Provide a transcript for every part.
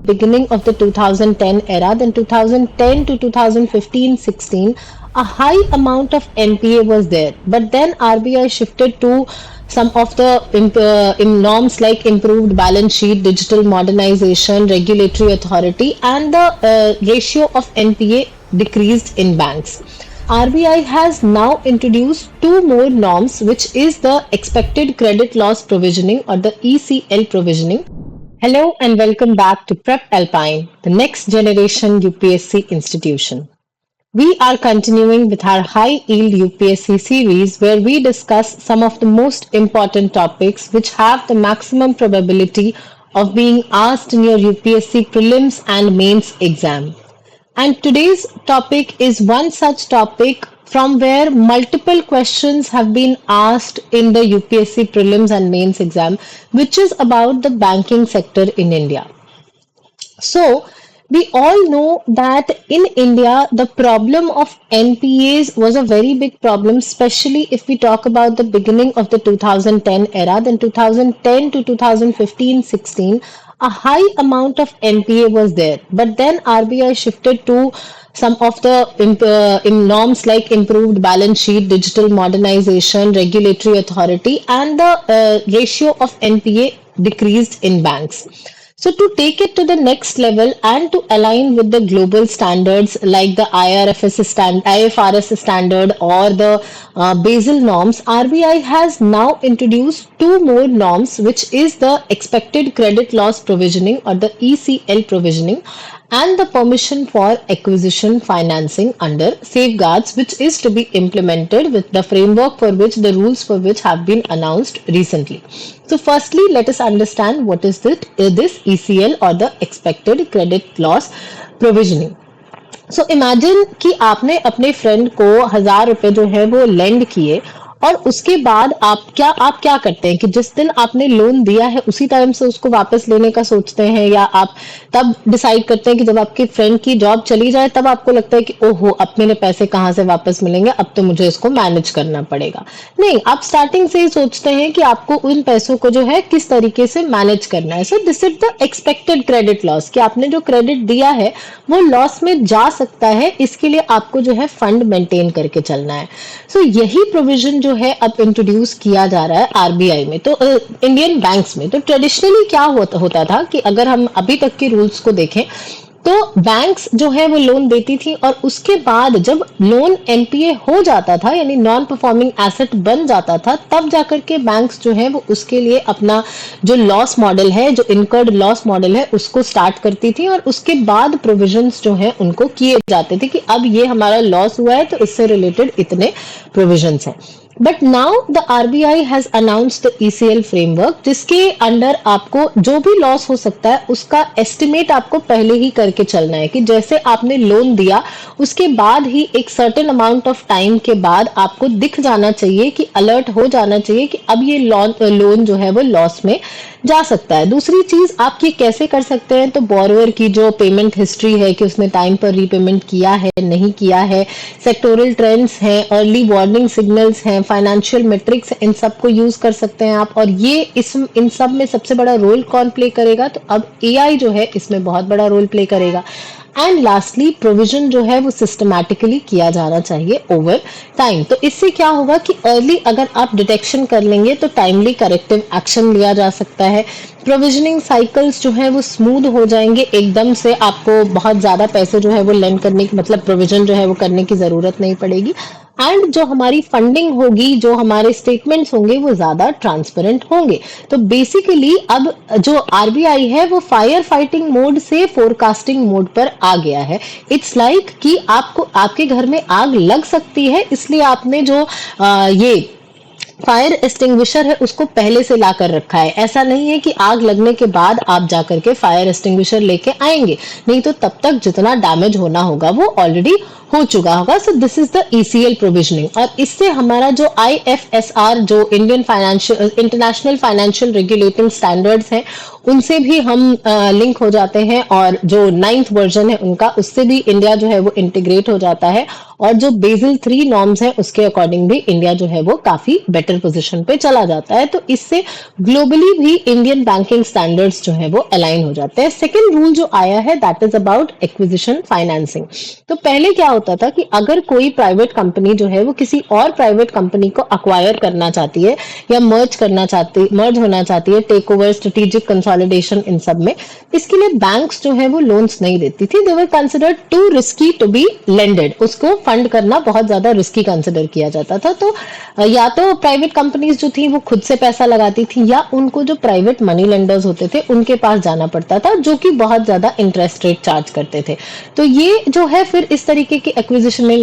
beginning of the 2010 era, then 2010 to 2015-16, a high amount of NPA was there. But then RBI shifted to some of the in norms like improved balance sheet, digital modernization, regulatory authority, and the ratio of NPA decreased in banks. RBI has now introduced two more norms, which is the expected credit loss provisioning or the ECL provisioning. Hello and welcome back to Prep Alpine, the next generation UPSC institution. We are continuing with our high yield UPSC series where we discuss some of the most important topics which have the maximum probability of being asked in your UPSC prelims and mains exam. And today's topic is one such topic from where multiple questions have been asked in the UPSC prelims and mains exam, which is about the banking sector in India. So, we all know that in India, the problem of NPAs was a very big problem, especially if we talk about the beginning of the 2010 era, then 2010 to 2015-16, a high amount of NPA was there. But then RBI shifted to some of the in norms like improved balance sheet, digital modernization, regulatory authority, and the ratio of NPA decreased in banks. So to take it to the next level and to align with the global standards like the IFRS standard or the Basel norms, RBI has now introduced two more norms, which is the expected credit loss provisioning or the ECL provisioning and the permission for acquisition financing under safeguards, which is to be implemented with the framework for which the rules for which have been announced recently. So firstly, let us understand what is this ECL or the expected credit loss provisioning. So imagine कि आपने अपने friend को 1000 रुपए जो है वो land किए और उसके बाद आप क्या करते हैं कि जिस दिन आपने लोन दिया है उसी टाइम से उसको वापस लेने का सोचते हैं, या आप तब डिसाइड करते हैं कि जब आपके फ्रेंड की जॉब चली जाए तब आपको लगता है कि ओहो अब मेरे पैसे कहाँ से वापस मिलेंगे, अब तो मुझे इसको मैनेज करना पड़ेगा। नहीं, आप स्टार्टिंग से ही सोचते हैं कि आपको उन पैसों को जो है किस तरीके से मैनेज करना है। So this is the expected credit loss, कि आपने जो क्रेडिट दिया है वो लॉस में जा सकता है, इसके लिए आपको जो है फंड मेंटेन करके चलना है। सो यही प्रोविजन जो है अब इंट्रोड्यूस किया जा रहा है आरबीआई में, तो इंडियन बैंक्स में। तो ट्रेडिशनली क्या होता था कि अगर हम अभी तक के रूल्स को देखें तो बैंक्स जो है वो लोन देती थी और उसके बाद जब लोन एनपीए हो जाता था यानी नॉन परफॉर्मिंग एसेट बन जाता था, तब जाकर के बैंक्स जो है वो उसके लिए अपना जो लॉस मॉडल है, जो इनकर्ड लॉस मॉडल है, उसको स्टार्ट करती थी और उसके बाद प्रोविजंस जो है उनको किए जाते थे कि अब ये हमारा लॉस हुआ है तो इससे रिलेटेड इतने प्रोविजंस हैं। But now the RBI has announced the ECL framework, जिसके अंडर आपको जो भी लॉस हो सकता है उसका एस्टिमेट आपको पहले ही करके चलना है कि जैसे आपने लोन दिया उसके बाद ही एक सर्टेन अमाउंट ऑफ टाइम के बाद आपको दिख जाना चाहिए कि अलर्ट हो जाना चाहिए कि अब ये लोन जो है वो लॉस में जा सकता है। दूसरी चीज आप ये कैसे कर सकते हैं, तो बोरोवर की जो पेमेंट हिस्ट्री है कि उसने टाइम पर रीपेमेंट किया है नहीं किया है, सेक्टोरल ट्रेंड्स हैं, अर्ली वार्निंग सिग्नल्स हैं, फाइनेंशियल मेट्रिक्स, इन सब को यूज कर सकते हैं आप। और ये इन सब में सबसे बड़ा रोल कौन प्ले करेगा, तो अब एआई जो है इसमें बहुत बड़ा रोल प्ले करेगा। एंड लास्टली प्रोविजन जो है वो सिस्टमैटिकली किया जाना चाहिए ओवर टाइम। तो इससे क्या होगा कि अर्ली अगर आप डिटेक्शन कर लेंगे तो टाइमली करेक्टिव एक्शन लिया जा सकता है। प्रोविजनिंग साइकिल्स जो है वो स्मूथ हो जाएंगे, एकदम से आपको बहुत ज्यादा पैसे जो है वो लेंड करने की मतलब प्रोविजन जो है वो करने की जरूरत नहीं पड़ेगी। एंड जो हमारी फंडिंग होगी, जो हमारे स्टेटमेंट्स होंगे वो ज्यादा ट्रांसपेरेंट होंगे। तो बेसिकली अब जो आरबीआई है वो फायर फाइटिंग मोड से फोरकास्टिंग मोड पर आ गया है। इट्स लाइक कि आपको आपके घर में आग लग सकती है, इसलिए आपने जो ये फायर एक्सटिंग्विशर है उसको पहले से ला कर रखा है। ऐसा नहीं है कि आग लगने के बाद आप जाकर के फायर एक्सटिंग्विशर लेके आएंगे, नहीं तो तब तक जितना डैमेज होना होगा वो ऑलरेडी हो चुका होगा। So this is the ECL provisioning. और इससे हमारा जो आईएफएसआर जो इंटरनेशनल फाइनेंशियल रेगुलेटिंग स्टैंडर्ड्स हैं उनसे भी हम लिंक हो जाते हैं, और जो 9th वर्जन है उनका उससे भी इंडिया जो है वो इंटीग्रेट हो जाता है। और जो बेसल 3 नॉर्म्स है उसके अकॉर्डिंग भी इंडिया जो है वो काफी बेटर पोजीशन पे चला जाता है। तो इससे ग्लोबली भी इंडियन बैंकिंग स्टैंडर्ड्स जो है वो अलाइन हो जाते हैं। सेकेंड रूल जो आया है that is about acquisition financing. तो पहले क्या होता था कि अगर कोई प्राइवेट कंपनी जो है वो किसी और प्राइवेट कंपनी को अक्वायर करना चाहती है या मर्ज होना चाहती है, टेक ओवर, स्ट्रेटेजिक कंसोलिडेशन, इन सब में, इसके लिए बैंक्स जो है वो लोन्स नहीं देती थी। They were considered too risky to be lended. उसको फंड करना बहुत ज्यादा रिस्की कंसिडर किया जाता था। तो या तो प्राइवेट कंपनीज जो थी वो खुद से पैसा लगाती थी या उनको जो प्राइवेट मनी लेंडर्स होते थे उनके पास जाना पड़ता था, जो कि बहुत ज्यादा इंटरेस्ट रेट चार्ज करते थे। तो ये जो है फिर इस तरीके की एक्विजिशन में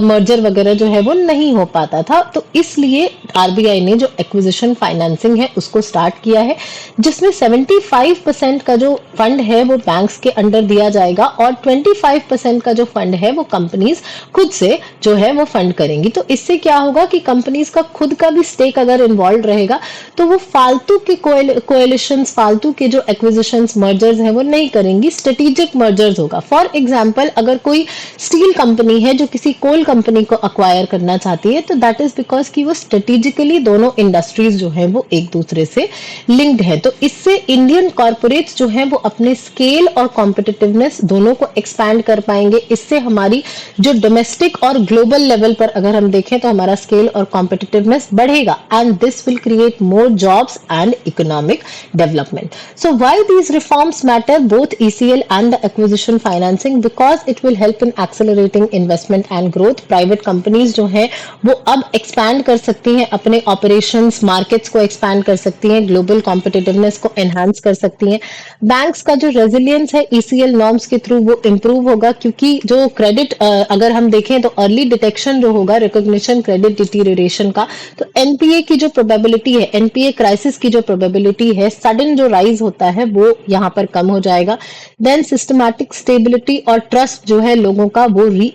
मर्जर वगैरह जो है वो नहीं हो पाता था। तो इसलिए आरबीआई ने जो एक्विजिशन फाइनेंसिंग है उसको स्टार्ट किया है, जिसमें 75% का जो फंड है वो बैंक्स के अंडर दिया जाएगा और 25% का जो फंड है वो कंपनीज खुद से जो है वो फंड करेंगी। तो इससे क्या होगा कि कंपनीज का खुद का भी स्टेक अगर इन्वॉल्व रहेगा तो वो फालतू के कोएलिशंस, फालतू के जो एक्विजिशंस, मर्जर्स हैं वो नहीं करेंगी, स्ट्रेटेजिक मर्जर्स होगा। फॉर एग्जांपल, अगर कोई स्टील कंपनी है जो किसी कोल कंपनी को अक्वायर करना चाहती है तो दैट इज बिकॉज कि वो स्ट्रेटेजिकली दोनों इंडस्ट्रीज जो है वो एक दूसरे से लिंक्ड है। तो इससे इंडियन कॉर्पोरेट्स जो है वो अपने स्केल और कॉम्पिटिटिवनेस दोनों को एक्सपैंड कर पाएंगे। इससे हमारी जो डोमेस्टिक और ग्लोबल लेवल पर अगर हम देखें तो हमारा स्केल और कॉम्पिटिटिवनेस बढ़ेगा and this will create more jobs and economic development. So why these reforms matter, both ECL and the acquisition financing, because it will help in accelerating investment and growth. Private companies जो हैं वो अब expand कर सकती हैं अपने operations, markets को expand कर सकती हैं, global competitiveness को enhance कर सकती हैं। Banks का जो resilience है ECL norms के through वो improve होगा, क्योंकि जो credit अगर हम देखें तो early detection जो होगा, recognition credit deterioration का, तो NPA की जो probability है, NPA crisis की जो probability है, sudden जो rise होता है वो यहाँ पर कम हो जाएगा। देन सिस्टमैटिक स्टेबिलिटी और ट्रस्ट जो है लोगों का वो री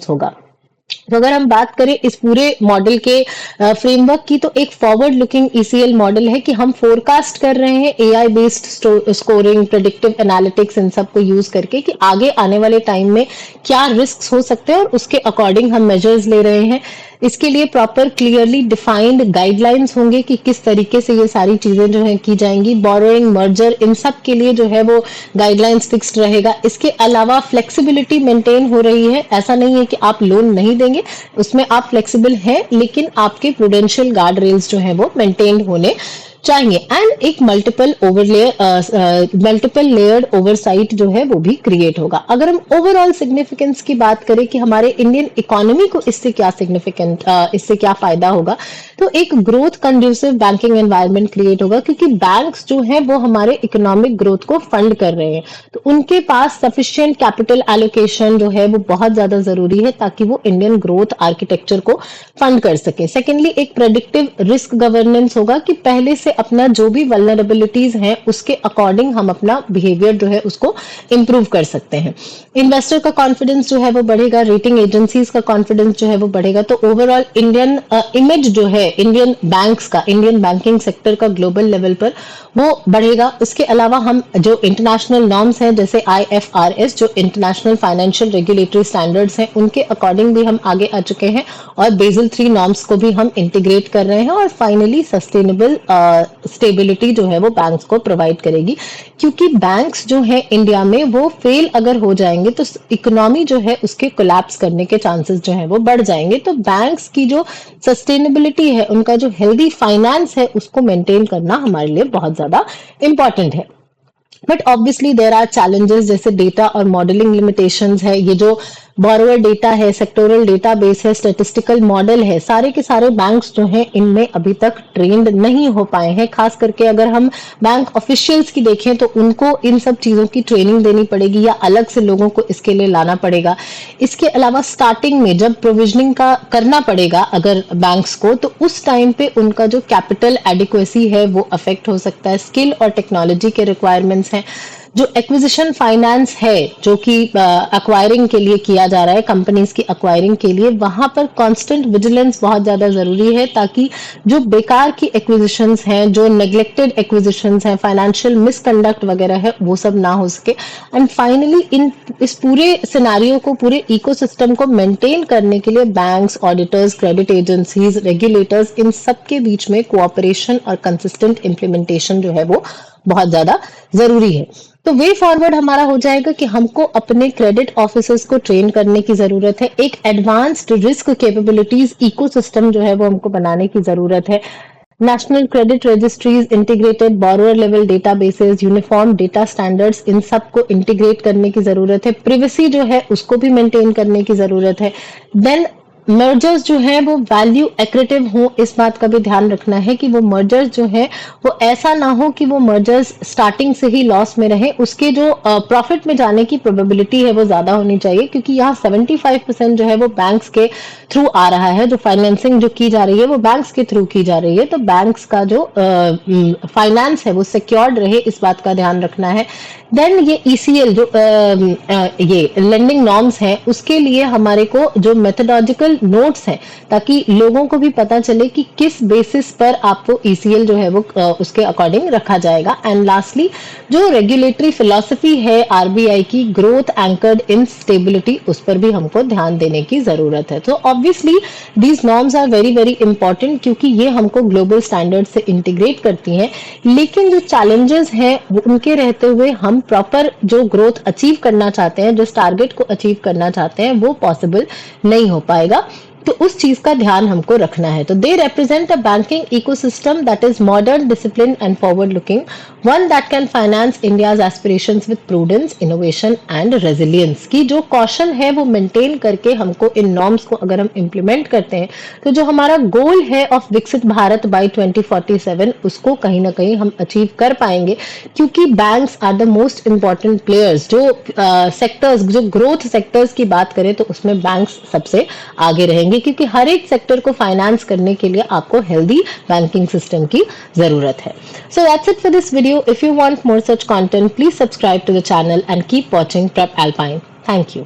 होगा। तो अगर हम बात करें इस पूरे मॉडल के फ्रेमवर्क की, तो एक फॉरवर्ड लुकिंग ईसीएल मॉडल है कि हम फोरकास्ट कर रहे हैं AI based scoring, predictive analytics, इन सब को यूज करके कि आगे आने वाले टाइम में क्या रिस्क हो सकते हैं और उसके अकॉर्डिंग हम मेजर्स ले रहे हैं। इसके लिए प्रॉपर क्लियरली डिफाइंड गाइडलाइंस होंगे कि किस तरीके से ये सारी चीजें जो है की जाएंगी। बोरोइंग, मर्जर, इन सब के लिए जो है वो गाइडलाइंस फिक्स्ड रहेगा। इसके अलावा फ्लेक्सिबिलिटी मेंटेन हो रही है। ऐसा नहीं है कि आप लोन नहीं देंगे, उसमें आप फ्लेक्सिबल हैं, लेकिन आपके प्रूडेंशियल गार्ड रेल्स जो है वो मेंटेन होने चाहिए। एंड एक मल्टीपल लेयर्ड ओवरसाइट जो है वो भी क्रिएट होगा। अगर हम ओवरऑल सिग्निफिकेंस की बात करें कि हमारे इंडियन इकोनॉमी को इससे क्या इससे क्या फायदा होगा, तो एक growth conducive banking environment create होगा, क्योंकि बैंक्स जो है वो हमारे इकोनॉमिक ग्रोथ को फंड कर रहे हैं, तो उनके पास सफिशिएंट कैपिटल एलोकेशन जो है वो बहुत ज्यादा जरूरी है ताकि वो इंडियन ग्रोथ आर्किटेक्चर को फंड कर सके। सेकेंडली, एक प्रेडिक्टिव रिस्क गवर्नेंस होगा कि पहले से अपना जो भी वल्नरेबिलिटीज हैं उसके अकॉर्डिंग हम अपना बिहेवियर जो है उसको इंप्रूव कर सकते हैं। इन्वेस्टर का कॉन्फिडेंस जो है वो बढ़ेगा, रेटिंग एजेंसीज का कॉन्फिडेंस जो है वो बढ़ेगा। तो ओवरऑल इंडियन इमेज जो है इंडियन बैंक्स का, इंडियन बैंकिंग सेक्टर का ग्लोबल लेवल पर वो बढ़ेगा। इसके अलावा हम जो इंटरनेशनल नॉर्म्स हैं जैसे IFRS, जो इंटरनेशनल फाइनेंशियल रेगुलेटरी स्टैंडर्ड्स हैं, उनके अकॉर्डिंग भी हम आगे आ चुके हैं और बेसल 3 नॉर्म्स को भी हम इंटीग्रेट कर रहे हैं। और फाइनली सस्टेनेबल स्टेबिलिटी जो है वो बैंक्स को प्रोवाइड करेगी, क्योंकि बैंक्स जो है इंडिया में वो फेल अगर हो जाएंगे तो इकोनॉमी जो है उसके कोलैप्स करने के चांसेस जो है वो बढ़ जाएंगे। तो बैंक्स की जो सस्टेनेबिलिटी है, उनका जो हेल्दी फाइनेंस है, उसको मेंटेन करना हमारे लिए बहुत ज्यादा इंपॉर्टेंट है। But obviously there are challenges, जैसे डेटा और मॉडलिंग लिमिटेशंस है। ये जो बोरोवर डेटा है, सेक्टोरल डेटाबेस है, स्टैटिस्टिकल मॉडल है, सारे के सारे बैंक्स जो हैं इनमें अभी तक ट्रेंड नहीं हो पाए हैं। खास करके अगर हम बैंक ऑफिशियल्स की देखें तो उनको इन सब चीजों की ट्रेनिंग देनी पड़ेगी या अलग से लोगों को इसके लिए लाना पड़ेगा। इसके अलावा स्टार्टिंग में जब प्रोविजनिंग का करना पड़ेगा अगर बैंक्स को, तो उस टाइम पे उनका जो कैपिटल एडिक्वेसी है वो अफेक्ट हो सकता है। स्किल और टेक्नोलॉजी के रिक्वायरमेंट्स हैं। जो एक्विजिशन फाइनेंस है जो कि एक्वायरिंग के लिए किया जा रहा है, कंपनीज की एक्वायरिंग के लिए, वहां पर कांस्टेंट विजिलेंस बहुत ज्यादा जरूरी है ताकि जो बेकार की एक्विजिशंस हैं, जो नेग्लेक्टेड एक्विजिशंस हैं, फाइनेंशियल मिसकंडक्ट वगैरह है, वो सब ना हो सके। एंड फाइनली इस पूरे सिनेरियो को, पूरे इकोसिस्टम को मेंटेन करने के लिए banks, auditors, credit agencies, regulators, इन सब के बीच में कोऑपरेशन और कंसिस्टेंट इम्प्लीमेंटेशन जो है वो बहुत ज्यादा जरूरी है। तो वे फॉरवर्ड हमारा हो जाएगा कि हमको अपने क्रेडिट ऑफिसर्स को ट्रेन करने की जरूरत है, एक एडवांस्ड रिस्क कैपेबिलिटीज इकोसिस्टम जो है वो हमको बनाने की जरूरत है। National credit registries, integrated borrower level databases, uniform data standards, इन सब को इंटीग्रेट करने की जरूरत है। प्रिवेसी जो है उसको भी मेंटेन करने की जरूरत है। देन मर्जर्स जो है वो वैल्यू एक्रेटिव हो, इस बात का भी ध्यान रखना है कि वो मर्जर्स जो है वो ऐसा ना हो कि वो मर्जर्स स्टार्टिंग से ही लॉस में रहे, उसके जो प्रॉफिट में जाने की प्रोबेबिलिटी है वो ज्यादा होनी चाहिए, क्योंकि यहाँ 75% जो है वो बैंक्स के थ्रू आ रहा है, जो फाइनेंसिंग जो की जा रही है वो बैंक्स के थ्रू की जा रही है, तो बैंक्स का जो फाइनेंस है वो सिक्योर्ड रहे, इस बात का ध्यान रखना है। देन ये ईसीएल जो ये लेंडिंग नॉर्म्स हैं, उसके लिए हमारे को जो मेथोडॉजिकल नोट्स हैं, ताकि लोगों को भी पता चले कि किस बेसिस पर आपको ईसीएल जो है वो उसके अकॉर्डिंग रखा जाएगा। एंड लास्टली जो रेगुलेटरी फिलॉसफी है आरबीआई की, ग्रोथ एंकर्ड इन स्टेबिलिटी, उस पर भी हमको ध्यान देने की जरूरत है। तो obviously these norms are very very important, क्योंकि ये हमको ग्लोबल स्टैंडर्ड से इंटीग्रेट करती हैं। लेकिन जो चैलेंजेस हैं उनके रहते हुए हम प्रॉपर जो ग्रोथ अचीव करना चाहते हैं, जिस टारगेट को अचीव करना चाहते हैं, वो पॉसिबल नहीं हो पाएगा। तो उस चीज का ध्यान हमको रखना है। तो they represent a banking ecosystem that is modern, discipline and forward looking, one that can finance India's aspirations with prudence, innovation and resilience. की जो कॉशन है वो मेंटेन करके हमको इन नॉर्म्स को अगर हम इम्प्लीमेंट करते हैं, तो जो हमारा गोल है ऑफ विकसित भारत बाय 2047, उसको कहीं ना कहीं हम अचीव कर पाएंगे, क्योंकि banks are the most important players. जो सेक्टर्स, जो ग्रोथ सेक्टर्स की बात करें तो उसमें बैंक्स सबसे आगे रहेंगे, क्योंकि हर एक सेक्टर को फाइनेंस करने के लिए आपको हेल्दी बैंकिंग सिस्टम की जरूरत है। So that's it for this video. If you want more such content, please subscribe to the channel and keep watching Prep Alpine. Thank you.